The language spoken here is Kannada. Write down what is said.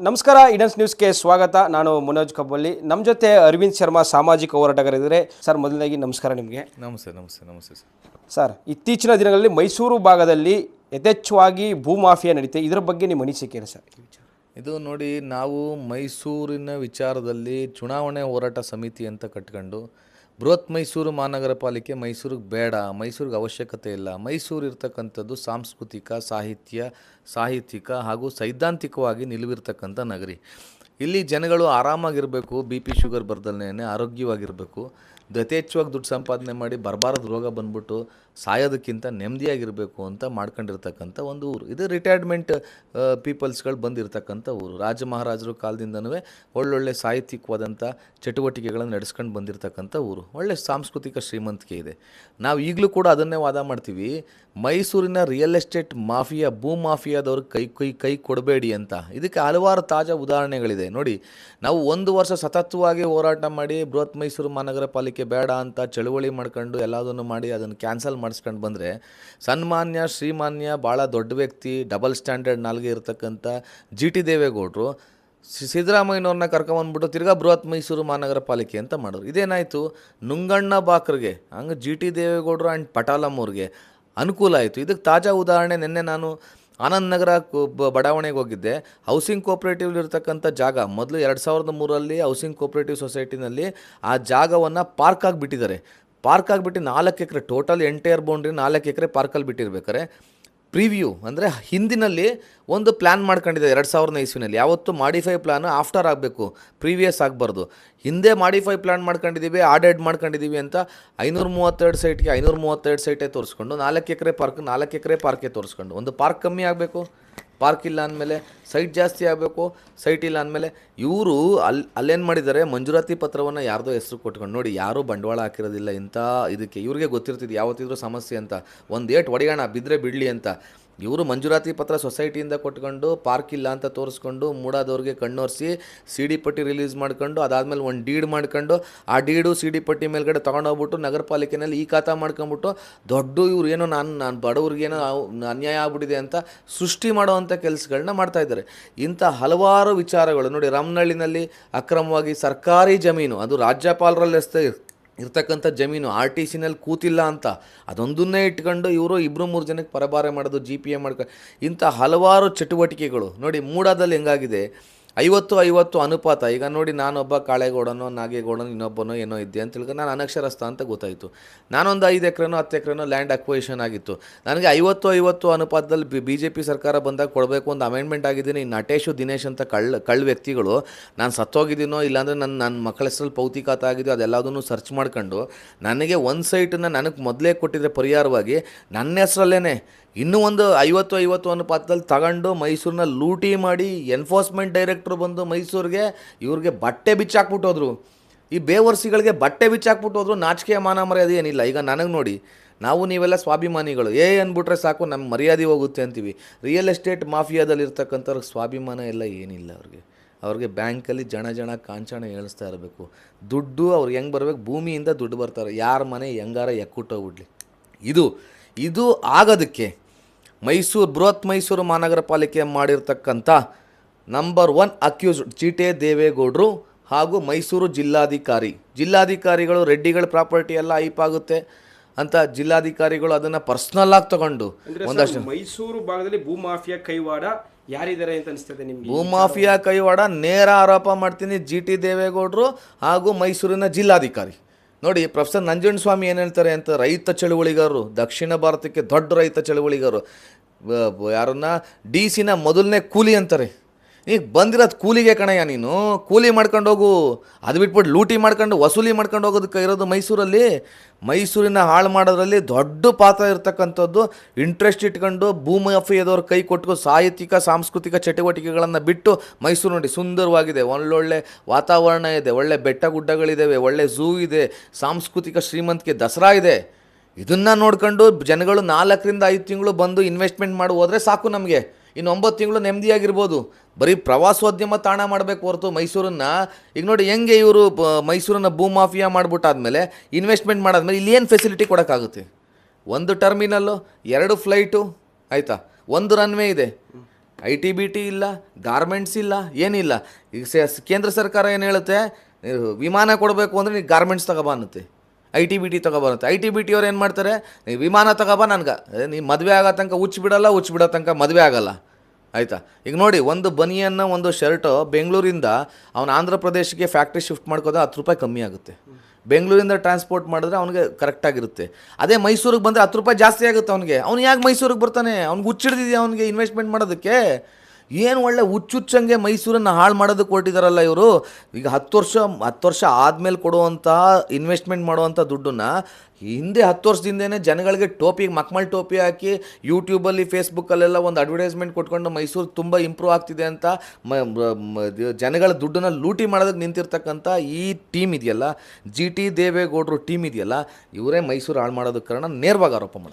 ನಮಸ್ಕಾರ, ಇಂಡಿಯನ್ಸ್ ನ್ಯೂಸ್ಗೆ ಸ್ವಾಗತ. ನಾನು ಮನೋಜ್ ಕಬ್ಬಲ್ಲಿ. ನಮ್ಮ ಜೊತೆ ಅರವಿಂದ್ ಶರ್ಮಾ, ಸಾಮಾಜಿಕ ಹೋರಾಟಗಾರರಿದ್ದಾರೆ. ಸರ್, ಮೊದಲನೇದಾಗಿ ನಮಸ್ಕಾರ ನಿಮಗೆ. ನಮಸ್ತೆ ಸರ್, ಇತ್ತೀಚಿನ ದಿನಗಳಲ್ಲಿ ಮೈಸೂರು ಭಾಗದಲ್ಲಿ ಯಥೇಚ್ಛವಾಗಿ ಭೂಮಾಫಿಯಾ ನಡೀತೆ. ಇದರ ಬಗ್ಗೆ ನಿಮ್ಮ ಅನಿಸಿಕೆ ಏನು ಸರ್? ಇದು ನೋಡಿ, ನಾವು ಮೈಸೂರಿನ ವಿಚಾರದಲ್ಲಿ ಚುನಾವಣೆ ಹೋರಾಟ ಸಮಿತಿ ಅಂತ ಕಟ್ಕೊಂಡು ಬೃಹತ್ ಮೈಸೂರು ಮಹಾನಗರ ಪಾಲಿಕೆ ಮೈಸೂರಿಗೆ ಬೇಡ, ಮೈಸೂರಿಗೆ ಅವಶ್ಯಕತೆ ಇಲ್ಲ. ಮೈಸೂರು ಇರ್ತಕ್ಕಂಥದ್ದು ಸಾಹಿತ್ಯಿಕ ಹಾಗೂ ಸೈದ್ಧಾಂತಿಕವಾಗಿ ನಿಲುವಿರ್ತಕ್ಕಂಥ ನಗರಿ. ಇಲ್ಲಿ ಜನಗಳು ಆರಾಮಾಗಿರಬೇಕು, BP ಶುಗರ್ ಬರ್ದಲ್ನೇ ಆರೋಗ್ಯವಾಗಿರಬೇಕು, ಯಥೇಚ್ಛವಾಗಿ ದುಡ್ಡು ಸಂಪಾದನೆ ಮಾಡಿ ಬರಬಾರದು ರೋಗ ಬಂದ್ಬಿಟ್ಟು ಸಾಯೋದಕ್ಕಿಂತ ನೆಮ್ಮದಿಯಾಗಿರಬೇಕು ಅಂತ ಮಾಡ್ಕೊಂಡಿರ್ತಕ್ಕಂಥ ಒಂದು ಊರು ಇದು. ರಿಟೈರ್ಡ್ಮೆಂಟ್ ಪೀಪಲ್ಸ್ಗಳು ಬಂದಿರತಕ್ಕಂಥ ಊರು. ರಾಜ ಮಹಾರಾಜರು ಕಾಲದಿಂದನೂ ಒಳ್ಳೊಳ್ಳೆ ಸಾಹಿತ್ಯಿಕವಾದಂಥ ಚಟುವಟಿಕೆಗಳನ್ನು ನಡೆಸ್ಕೊಂಡು ಬಂದಿರತಕ್ಕಂಥ ಊರು. ಒಳ್ಳೆ ಸಾಂಸ್ಕೃತಿಕ ಶ್ರೀಮಂತಿಕೆ ಇದೆ. ನಾವು ಈಗಲೂ ಕೂಡ ಅದನ್ನೇ ವಾದ ಮಾಡ್ತೀವಿ, ಮೈಸೂರಿನ ರಿಯಲ್ ಎಸ್ಟೇಟ್ ಮಾಫಿಯಾ, ಭೂ ಮಾಫಿಯಾದವ್ರಿಗೆ ಕೈ ಕೊಡಬೇಡಿ ಅಂತ. ಇದಕ್ಕೆ ಹಲವಾರು ತಾಜಾ ಉದಾಹರಣೆಗಳಿದೆ ನೋಡಿ. ನಾವು 1 ವರ್ಷ ಸತತವಾಗಿ ಹೋರಾಟ ಮಾಡಿ ಬೃಹತ್ ಮೈಸೂರು ಮಹಾನಗರ ಪಾಲಿಕೆ ಬೇಡ ಅಂತ ಚಳುವಳಿ ಮಾಡ್ಕೊಂಡು ಎಲ್ಲದನ್ನು ಮಾಡಿ ಅದನ್ನು ಕ್ಯಾನ್ಸಲ್ ಮಾಡಿಸ್ಕೊಂಡು ಬಂದರೆ, ಸನ್ಮಾನ್ಯ ಶ್ರೀಮಾನ್ಯ ಭಾಳ ದೊಡ್ಡ ವ್ಯಕ್ತಿ, ಡಬಲ್ ಸ್ಟ್ಯಾಂಡರ್ಡ್ ನಾಲ್ಗೆ ಇರತಕ್ಕಂಥ GT ದೇವೇಗೌಡರು ಸಿದ್ದರಾಮಯ್ಯನವ್ರನ್ನ ಕರ್ಕೊಂಬಂದ್ಬಿಟ್ಟು ತಿರ್ಗಾ ಬೃಹತ್ ಮೈಸೂರು ಮಹಾನಗರ ಪಾಲಿಕೆ ಅಂತ ಮಾಡೋರು. ಇದೇನಾಯಿತು, ನುಂಗಣ್ಣ ಬಾಕ್ರಿಗೆ ಹಂಗೆ GT ದೇವೇಗೌಡರು ಆ್ಯಂಡ್ ಪಟಾಲಮ್ ಅವ್ರಿಗೆ ಅನುಕೂಲ ಆಯಿತು. ಇದಕ್ಕೆ ತಾಜಾ ಉದಾಹರಣೆ, ನಿನ್ನೆ ನಾನು ಆನಂದ್ ನಗರ ಬಡಾವಣೆಗೆ ಹೋಗಿದ್ದೆ. ಹೌಸಿಂಗ್ ಕೋಆಪ್ರೇಟಿವ್ ಇರ್ತಕ್ಕಂಥ ಜಾಗ ಮೊದಲು 2003ರಲ್ಲಿ ಹೌಸಿಂಗ್ ಕೋಆಪ್ರೇಟಿವ್ ಸೊಸೈಟಿನಲ್ಲಿ ಆ ಜಾಗವನ್ನು ಪಾರ್ಕ್ ಆಗಿಬಿಟ್ಟಿದ್ದಾರೆ. ಪಾರ್ಕ್ ಆಗಿಬಿಟ್ಟು 4 ಎಕರೆ ಟೋಟಲ್ ಎಂಟೈರ್ ಬೌಂಡ್ರಿ 4 ಎಕರೆ ಪಾರ್ಕಲ್ಲಿ ಬಿಟ್ಟಿರ್ಬೇಕಾರೆ ಪ್ರಿವ್ಯೂ ಅಂದರೆ ಹಿಂದಿನಲ್ಲಿ ಒಂದು ಪ್ಲ್ಯಾನ್ ಮಾಡ್ಕೊಂಡಿದೆ 2000 ಇಸ್ವಿನಲ್ಲಿ. ಯಾವತ್ತು ಮಾಡಿಫೈ ಪ್ಲ್ಯಾನು ಆಫ್ಟರ್ ಆಗಬೇಕು, ಪ್ರೀವಿಯಸ್ ಆಗಬಾರ್ದು. ಹಿಂದೆ ಮಾಡಿಫೈ ಪ್ಲ್ಯಾನ್ ಮಾಡ್ಕೊಂಡಿದ್ದೀವಿ, ಆಡೆಡ್ ಮಾಡ್ಕೊಂಡಿದ್ದೀವಿ ಅಂತ 532 ಸೈಟ್ಗೆ 532 ಸೈಟೇ ತೋರಿಸ್ಕೊಂಡು 4 ಎಕರೆ ಪಾರ್ಕೇ ತೋರಿಸ್ಕೊಂಡು, ಒಂದು ಪಾರ್ಕ್ ಕಮ್ಮಿ ಆಗಬೇಕು, ಪಾರ್ಕ್ ಇಲ್ಲ ಅಂದಮೇಲೆ ಸೈಟ್ ಜಾಸ್ತಿ ಆಗಬೇಕು, ಸೈಟ್ ಇಲ್ಲ ಅಂದಮೇಲೆ ಇವರು ಅಲ್ಲೇನು ಮಾಡಿದ್ದಾರೆ, ಮಂಜೂರಾತಿ ಪತ್ರವನ್ನು ಯಾರ್ದೋ ಹೆಸರು ಕೊಟ್ಕೊಂಡು ನೋಡಿ, ಯಾರೂ ಬಂಡವಾಳ ಹಾಕಿರೋದಿಲ್ಲ ಇಂಥ ಇದಕ್ಕೆ. ಇವ್ರಿಗೆ ಗೊತ್ತಿರ್ತಿದ್ದು ಯಾವತ್ತಿದ್ರೂ ಸಮಸ್ಯೆ ಅಂತ, ಒಂದು ಏಟ್ ಹೊಡೆಯೋಣ ಬಿದ್ದರೆ ಬಿಡಲಿ ಅಂತ. ಇವರು ಮಂಜೂರಾತಿ ಪತ್ರ ಸೊಸೈಟಿಯಿಂದ ಕೊಟ್ಕೊಂಡು ಪಾರ್ಕ್ ಇಲ್ಲ ಅಂತ ತೋರಿಸ್ಕೊಂಡು ಮೂಡಾದವ್ರಿಗೆ ಕಣ್ಣೋರಿಸಿ CD ಪಟ್ಟಿ ರಿಲೀಸ್ ಮಾಡ್ಕೊಂಡು, ಅದಾದಮೇಲೆ ಒಂದು ಡೀಡ್ ಮಾಡ್ಕೊಂಡು, ಆ ಡೀಡು CD ಪಟ್ಟಿ ಮೇಲ್ಗಡೆ ತೊಗೊಂಡೋಗ್ಬಿಟ್ಟು ನಗರ ಪಾಲಿಕೆನಲ್ಲಿ ಈ ಖಾತಾ ಮಾಡ್ಕೊಂಬಿಟ್ಟು ದೊಡ್ಡ ಇವ್ರು ಏನೋ ನಾನು ಬಡವ್ರಿಗೇನೋ ಅನ್ಯಾಯ ಆಗ್ಬಿಟ್ಟಿದೆ ಅಂತ ಸೃಷ್ಟಿ ಮಾಡೋವಂಥ ಕೆಲಸಗಳನ್ನ ಮಾಡ್ತಾಯಿದ್ದಾರೆ. ಇಂಥ ಹಲವಾರು ವಿಚಾರಗಳು ನೋಡಿ. ರಾಮನಹಳ್ಳಿನಲ್ಲಿ ಅಕ್ರಮವಾಗಿ ಸರ್ಕಾರಿ ಜಮೀನು, ಅದು ರಾಜ್ಯಪಾಲರಲ್ಲಿ ಇರ್ತಕ್ಕಂಥ ಜಮೀನು, RTCನಲ್ಲಿ ಕೂತಿಲ್ಲ ಅಂತ ಅದೊಂದನ್ನೇ ಇಟ್ಕೊಂಡು ಇವರು 2-3 ಜನಕ್ಕೆ ಪರಭಾರೆ ಮಾಡೋದು, GPA ಮಾಡ್ಕೊಂಡು, ಇಂಥ ಹಲವಾರು ಚಟುವಟಿಕೆಗಳು ನೋಡಿ. ಮೂಡಾದಲ್ಲಿ ಹೆಂಗಾಗಿದೆ 50-50 ಅನುಪಾತ. ಈಗ ನೋಡಿ, ನಾನೊಬ್ಬ ಕಾಳೇಗೌಡನೋ ನಾಗೇಗೌಡನೋ ಇನ್ನೊಬ್ಬನೋ ಏನೋ ಇದ್ದೆ ಅಂತ ತಿಳ್ಕೊಂಡು ನಾನು ಅನಕ್ಷರಸ್ಥ ಅಂತ ಗೊತ್ತಾಯಿತು. ನಾನೊಂದು 5 ಎಕರೆನೋ 10 ಎಕರೆನೋ ಲ್ಯಾಂಡ್ ಅಕ್ವೈಷನ್ ಆಗಿತ್ತು. ನನಗೆ 50-50 ಅನುಪಾತದಲ್ಲಿ BJP ಸರ್ಕಾರ ಬಂದಾಗ ಕೊಡಬೇಕು ಅಂತ ಅಮೆಂಡ್ಮೆಂಟ್ ಆಗಿದ್ದೀನಿ. ನಟೇಶು ದಿನೇಶ್ ಅಂತ ಕಳ್ಳ ವ್ಯಕ್ತಿಗಳು, ನಾನು ಸತ್ತೋಗಿದ್ದೀನೋ ಇಲ್ಲಾಂದರೆ ನನ್ನ ಮಕ್ಕಳ ಹೆಸರಲ್ಲಿ ಪೌತಿಕಾತ ಆಗಿದೆಯೋ ಅದೆಲ್ಲದನ್ನು ಸರ್ಚ್ ಮಾಡ್ಕೊಂಡು ನನಗೆ ಒಂದು ಸೈಟನ್ನು ನನಗೆ ಮೊದಲೇ ಕೊಟ್ಟಿದ್ರೆ ಪರಿಹಾರವಾಗಿ ನನ್ನ ಹೆಸರಲ್ಲೇ ಇನ್ನೂ ಒಂದು 50-50 ಅನುಪಾತದಲ್ಲಿ ತಗೊಂಡು ಮೈಸೂರನ್ನ ಲೂಟಿ ಮಾಡಿ ಎನ್ಫೋರ್ಸ್ಮೆಂಟ್ ಡೈರೆಕ್ಟ್ರು ಬಂದು ಮೈಸೂರಿಗೆ ಇವ್ರಿಗೆ ಬಟ್ಟೆ ಬಿಚ್ಚಾಕ್ಬಿಟ್ಟೋದ್ರು. ಈ ಬೇವರ್ಸಿಗಳಿಗೆ ಬಟ್ಟೆ ಬಿಚ್ಚಾಕ್ಬಿಟ್ಟೋದ್ರು. ನಾಚಿಕೆಯ ಮಾನ ಮರ್ಯಾದೆ ಏನಿಲ್ಲ. ಈಗ ನನಗೆ ನೋಡಿ, ನಾವು ನೀವೆಲ್ಲ ಸ್ವಾಭಿಮಾನಿಗಳು, ಅಂದ್ಬಿಟ್ರೆ ಸಾಕು ನಮ್ಮ ಮರ್ಯಾದೆ ಹೋಗುತ್ತೆ ಅಂತೀವಿ. ರಿಯಲ್ ಎಸ್ಟೇಟ್ ಮಾಫಿಯಾದಲ್ಲಿರ್ತಕ್ಕಂಥವ್ರಿಗೆ ಸ್ವಾಭಿಮಾನ ಎಲ್ಲ ಏನಿಲ್ಲ. ಅವ್ರಿಗೆ ಬ್ಯಾಂಕಲ್ಲಿ ಜನ ಕಾಂಚಣ ಹೇಳಿಸ್ತಾ ಇರಬೇಕು. ದುಡ್ಡು ಅವ್ರಿಗೆ ಹೆಂಗೆ ಬರಬೇಕು, ಭೂಮಿಯಿಂದ ದುಡ್ಡು ಬರ್ತಾರೆ. ಯಾರ ಮನೆ ಹೆಂಗಾರ ಎಕ್ಕುಟ್ಟೋಗ್ಬಿಡ್ಲಿ. ಇದು ಆಗೋದಕ್ಕೆ ಬೃಹತ್ ಮೈಸೂರು ಮಹಾನಗರ ಪಾಲಿಕೆ ಮಾಡಿರ್ತಕ್ಕಂಥ ನಂಬರ್ 1 ಅಕ್ಯೂಸ್ಡ್ GT ದೇವೇಗೌಡರು ಹಾಗೂ ಮೈಸೂರು ಜಿಲ್ಲಾಧಿಕಾರಿಗಳು ರೆಡ್ಡಿಗಳ ಪ್ರಾಪರ್ಟಿ ಎಲ್ಲ ಐಪಾಗುತ್ತೆ ಅಂತ ಜಿಲ್ಲಾಧಿಕಾರಿಗಳು ಅದನ್ನು ಪರ್ಸ್ನಲ್ ಆಗಿ ತಗೊಂಡು ಒಂದಷ್ಟು ಮೈಸೂರು ಭಾಗದಲ್ಲಿ ಭೂಮಾಫಿಯಾ ಕೈವಾಡ ಯಾರಿದ್ದಾರೆ ಅಂತ ಅನಿಸ್ತದೆ ನಿಮಗೆ? ಭೂಮಾಫಿಯಾ ಕೈವಾಡ ನೇರ ಆರೋಪ ಮಾಡ್ತೀನಿ GT ದೇವೇಗೌಡರು ಹಾಗೂ ಮೈಸೂರಿನ ಜಿಲ್ಲಾಧಿಕಾರಿ. ನೋಡಿ, ಪ್ರೊಫೆಸರ್ ನಂಜುಂಡಸ್ವಾಮಿ ಏನು ಹೇಳ್ತಾರೆ ಅಂತ, ರೈತ ಚಳುವಳಿಗಾರರು, ದಕ್ಷಿಣ ಭಾರತಕ್ಕೆ ದೊಡ್ಡ ರೈತ ಚಳುವಳಿಗಾರರು, ಯಾರನ್ನ DC ಮೊದಲನೇ ಕೂಲಿ ಅಂತಾರೆ. ಈಗ ಬಂದಿರೋದು ಕೂಲಿಗೆ ಕಣಯ್ಯ, ನೀನು ಕೂಲಿ ಮಾಡ್ಕೊಂಡು ಹೋಗು. ಅದು ಬಿಟ್ಬಿಟ್ಟು ಲೂಟಿ ಮಾಡ್ಕೊಂಡು ವಸೂಲಿ ಮಾಡ್ಕೊಂಡು ಹೋಗೋದಕ್ಕೆ ಇರೋದು ಮೈಸೂರಿನ ಹಾಳು ಮಾಡೋದ್ರಲ್ಲಿ ದೊಡ್ಡ ಪಾತ್ರ ಇರ್ತಕ್ಕಂಥದ್ದು. ಇಂಟ್ರೆಸ್ಟ್ ಇಟ್ಕೊಂಡು ಭೂಮಾಫಿಯಾದವ್ರ ಕೈ ಕೊಟ್ಟು ಸಾಹಿತ್ಯಿಕ ಸಾಂಸ್ಕೃತಿಕ ಚಟುವಟಿಕೆಗಳನ್ನು ಬಿಟ್ಟು ಮೈಸೂರು ನೋಡಿ ಸುಂದರವಾಗಿದೆ, ಒಳ್ಳೊಳ್ಳೆ ವಾತಾವರಣ ಇದೆ, ಒಳ್ಳೆ ಬೆಟ್ಟ ಗುಡ್ಡಗಳಿದ್ದಾವೆ, ಒಳ್ಳೆ ಝೂ ಇದೆ, ಸಾಂಸ್ಕೃತಿಕ ಶ್ರೀಮಂತಿಕೆ, ದಸರಾ ಇದೆ. ಇದನ್ನು ನೋಡ್ಕೊಂಡು ಜನಗಳು 4-5 ತಿಂಗಳು ಬಂದು ಇನ್ವೆಸ್ಟ್ಮೆಂಟ್ ಮಾಡಿ ಹೋದರೆ ಸಾಕು. ನಮಗೆ ಇನ್ನು 9 ತಿಂಗಳು ನೆಮ್ಮದಿಯಾಗಿರ್ಬೋದು. ಬರೀ ಪ್ರವಾಸೋದ್ಯಮ ತಾಣ ಮಾಡಬೇಕು ಹೊರತು ಮೈಸೂರನ್ನು ಈಗ ನೋಡಿ ಹೆಂಗೆ ಇವರು ಮೈಸೂರನ್ನು ಭೂಮಾಫಿಯಾ ಮಾಡಿಬಿಟ್ಟಾದ್ಮೇಲೆ ಇನ್ವೆಸ್ಟ್ಮೆಂಟ್ ಮಾಡಾದ್ಮೇಲೆ ಇಲ್ಲಿ ಏನು ಫೆಸಿಲಿಟಿ ಕೊಡೋಕ್ಕಾಗುತ್ತೆ? 1 ಟರ್ಮಿನಲ್ಲು, 2 ಫ್ಲೈಟು, ಆಯಿತಾ, 1 ರನ್ವೇ ಇದೆ, IT BT ಇಲ್ಲ, ಗಾರ್ಮೆಂಟ್ಸ್ ಇಲ್ಲ, ಏನಿಲ್ಲ. ಈಗ ಕೇಂದ್ರ ಸರ್ಕಾರ ಏನು ಹೇಳುತ್ತೆ, ವಿಮಾನ ಕೊಡಬೇಕು ಅಂದರೆ ನೀನು ಗಾರ್ಮೆಂಟ್ಸ್ ತಗೋಬಾ ಅನ್ನುತ್ತೆ, IT BT ತಗೋಬಾ ಅನ್ನುತ್ತೆ. IT BT ಅವ್ರು ಏನು ಮಾಡ್ತಾರೆ, ನೀವು ವಿಮಾನ ತಗೋಬಾ, ನನಗೆ ನೀನು ಮದುವೆ ಆಗೋ ತನಕ ಬಿಡೋ ತನಕ ಮದುವೆ ಆಗಲ್ಲ, ಆಯಿತಾ. ಈಗ ನೋಡಿ, ಒಂದು ಬನಿಯನ್ನು ಒಂದು ಶರ್ಟು ಬೆಂಗಳೂರಿಂದ ಅವನು ಆಂಧ್ರ ಪ್ರದೇಶಕ್ಕೆ ಫ್ಯಾಕ್ಟ್ರಿ ಶಿಫ್ಟ್ ಮಾಡ್ಕೋದ್ರೆ 10 ರೂಪಾಯಿ ಕಮ್ಮಿ ಆಗುತ್ತೆ. ಬೆಂಗಳೂರಿಂದ ಟ್ರಾನ್ಸ್ಪೋರ್ಟ್ ಮಾಡಿದ್ರೆ ಅವ್ನಿಗೆ ಕರೆಕ್ಟಾಗಿರುತ್ತೆ. ಅದೇ ಮೈಸೂರಿಗೆ ಬಂದರೆ 10 ರೂಪಾಯಿ ಜಾಸ್ತಿ ಆಗುತ್ತೆ ಅವ್ನಿಗೆ. ಅವ್ನು ಯಾಕೆ ಮೈಸೂರಿಗೆ ಬರ್ತಾನೆ? ಅವ್ನಿಗೆ ಹುಚ್ಚಿಡ್ದಿದೆಯಾ ಅವ್ನಿಗೆ ಇನ್ವೆಸ್ಟ್ಮೆಂಟ್ ಮಾಡೋದಕ್ಕೆ? ಏನು ಒಳ್ಳೆ ಹುಚ್ಚುಚ್ಚಂಗೆ ಮೈಸೂರನ್ನು ಹಾಳು ಮಾಡೋದಕ್ಕೆ ಹೊರಟಿದಾರಲ್ಲ ಇವರು. ಈಗ 10 ವರ್ಷ ಆದಮೇಲೆ ಕೊಡುವಂಥ ಇನ್ವೆಸ್ಟ್ಮೆಂಟ್ ಮಾಡುವಂಥ ದುಡ್ಡನ್ನು ಹಿಂದೆ 10 ವರ್ಷದಿಂದನೇ ಜನಗಳಿಗೆ ಮಕ್ಮಲ್ ಟೋಪಿ ಹಾಕಿ ಯೂಟ್ಯೂಬಲ್ಲಿ ಫೇಸ್ಬುಕ್ಕಲ್ಲೆಲ್ಲ ಒಂದು ಅಡ್ವರ್ಟೈಸ್ಮೆಂಟ್ ಕೊಟ್ಕೊಂಡು ಮೈಸೂರು ತುಂಬ ಇಂಪ್ರೂವ್ ಆಗ್ತಿದೆ ಅಂತ ಜನಗಳ ದುಡ್ಡನ್ನು ಲೂಟಿ ಮಾಡೋದಕ್ಕೆ ನಿಂತಿರ್ತಕ್ಕಂಥ ಈ ಟೀಮ್ ಇದೆಯಲ್ಲ, GT ದೇವೇಗೌಡರು ಟೀಮ್ ಇದೆಯಲ್ಲ, ಇವರೇ ಮೈಸೂರು ಹಾಳು ಮಾಡೋದಕ್ಕೆ ಕಾರಣ ನೇರವಾಗಿ ಆರೋಪ ಮಾಡ್ತಾರೆ.